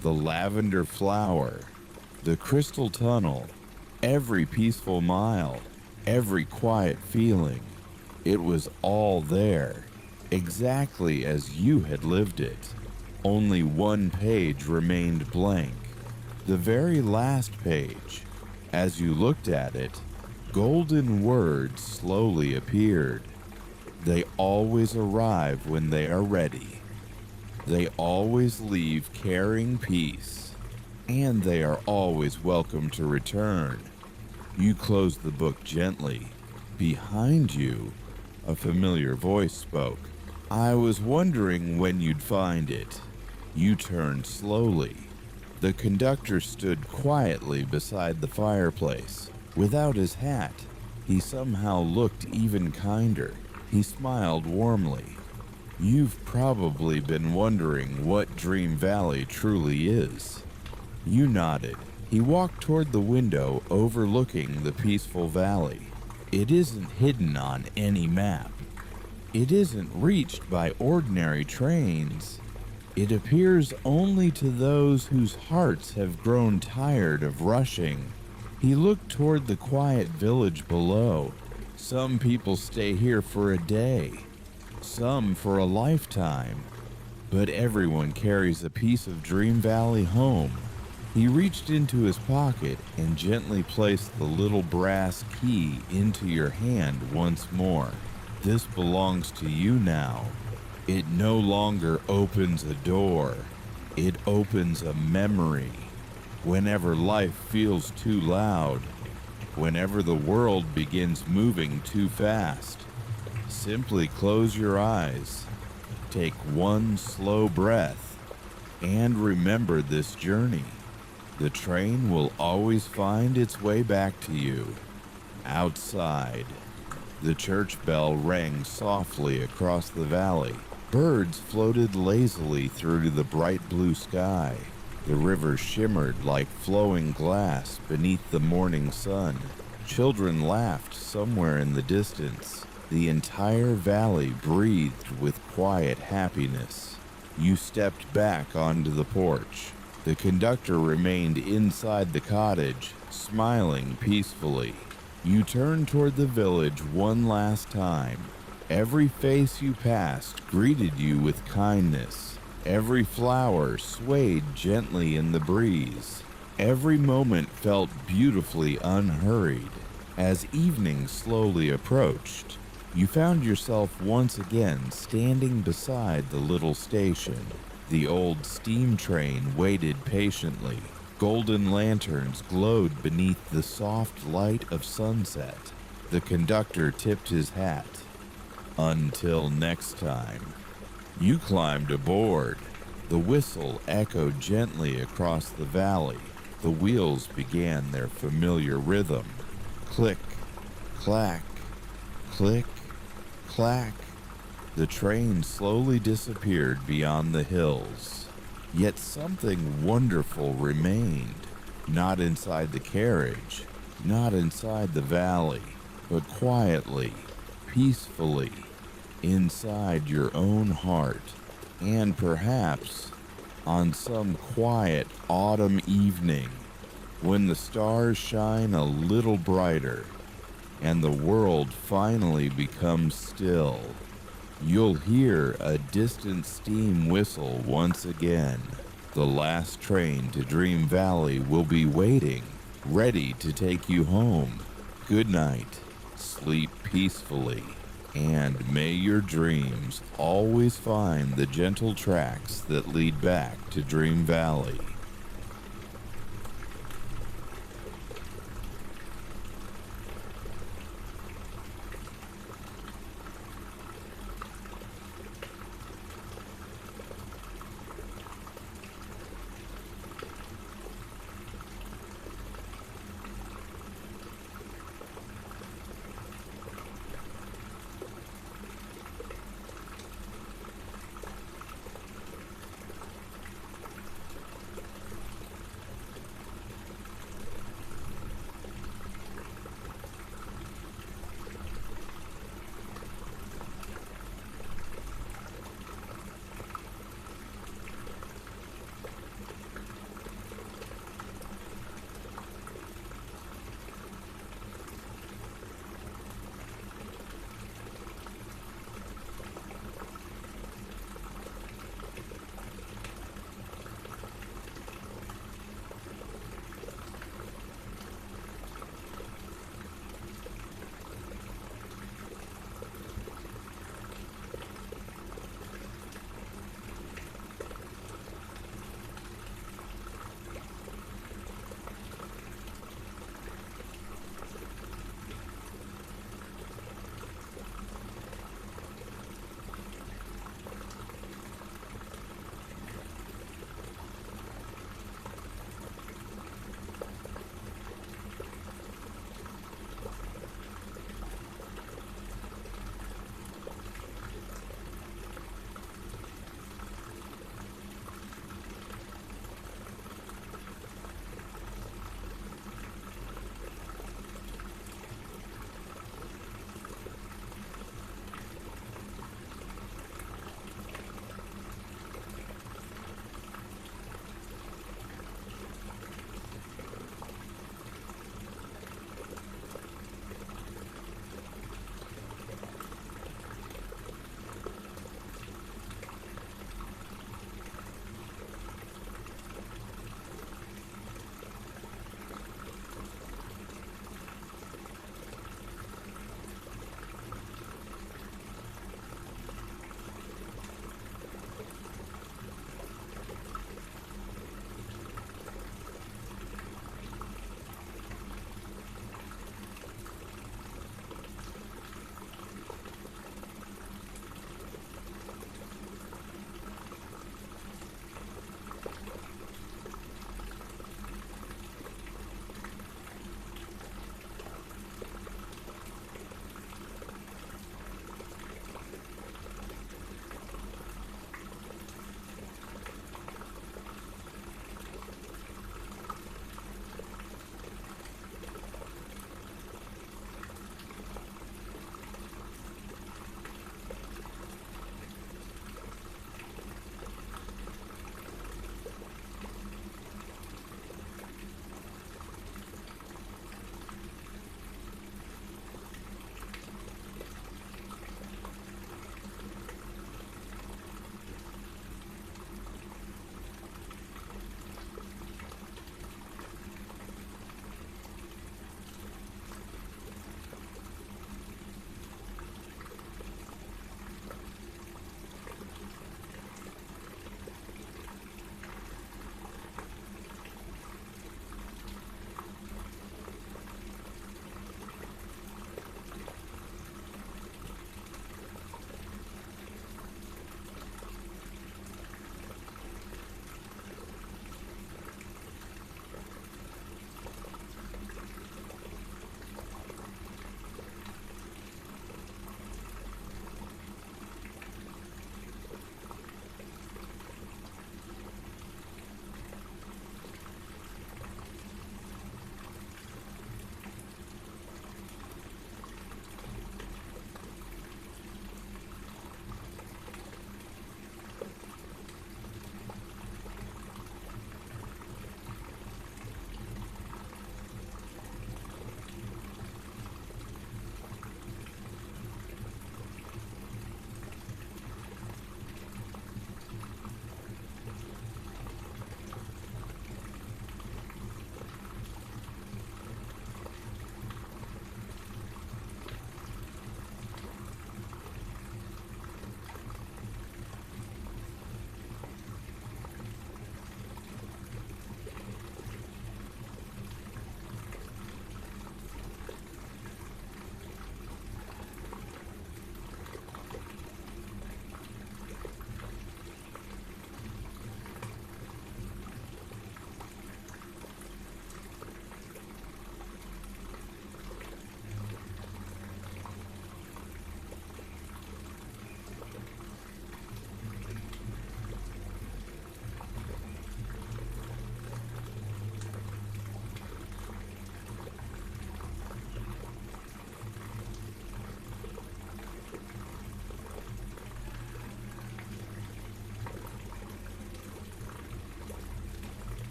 the lavender flower, the crystal tunnel, every peaceful mile, every quiet feeling. It was all there, exactly as you had lived it. Only one page remained blank, the very last page. As you looked at it, golden words slowly appeared. They always arrive when they are ready. They always leave carrying peace, and they are always welcome to return. You closed the book gently. Behind you, a familiar voice spoke. I was wondering when you'd find it. You turned slowly. The conductor stood quietly beside the fireplace. Without his hat, he somehow looked even kinder. He smiled warmly. You've probably been wondering what Dream Valley truly is. You nodded. He walked toward the window overlooking the peaceful valley. It isn't hidden on any map. It isn't reached by ordinary trains. It appears only to those whose hearts have grown tired of rushing. He looked toward the quiet village below. Some people stay here for a day, some for a lifetime, but everyone carries a piece of Dream Valley home. He reached into his pocket and gently placed the little brass key into your hand once more. This belongs to you now. It no longer opens a door. It opens a memory. Whenever life feels too loud, whenever the world begins moving too fast, simply close your eyes, take one slow breath, and remember this journey. The train will always find its way back to you. Outside, the church bell rang softly across the valley. Birds floated lazily through the bright blue sky. The river shimmered like flowing glass beneath the morning sun. Children laughed somewhere in the distance. The entire valley breathed with quiet happiness. You stepped back onto the porch. The conductor remained inside the cottage, smiling peacefully. You turned toward the village one last time. Every face you passed greeted you with kindness. Every flower swayed gently in the breeze. Every moment felt beautifully unhurried. As evening slowly approached, you found yourself once again standing beside the little station. The old steam train waited patiently. Golden lanterns glowed beneath the soft light of sunset. The conductor tipped his hat. Until next time. You climbed aboard. The whistle echoed gently across the valley. The wheels began their familiar rhythm. Click, clack, click, clack. The train slowly disappeared beyond the hills. Yet something wonderful remained. Not inside the carriage, not inside the valley, but quietly, peacefully, inside your own heart. And perhaps on some quiet autumn evening, when the stars shine a little brighter and the world finally becomes still, you'll hear a distant steam whistle once again. The last train to Dream Valley will be waiting, ready to take you home. Good night, sleep peacefully, and may your dreams always find the gentle tracks that lead back to Dream Valley.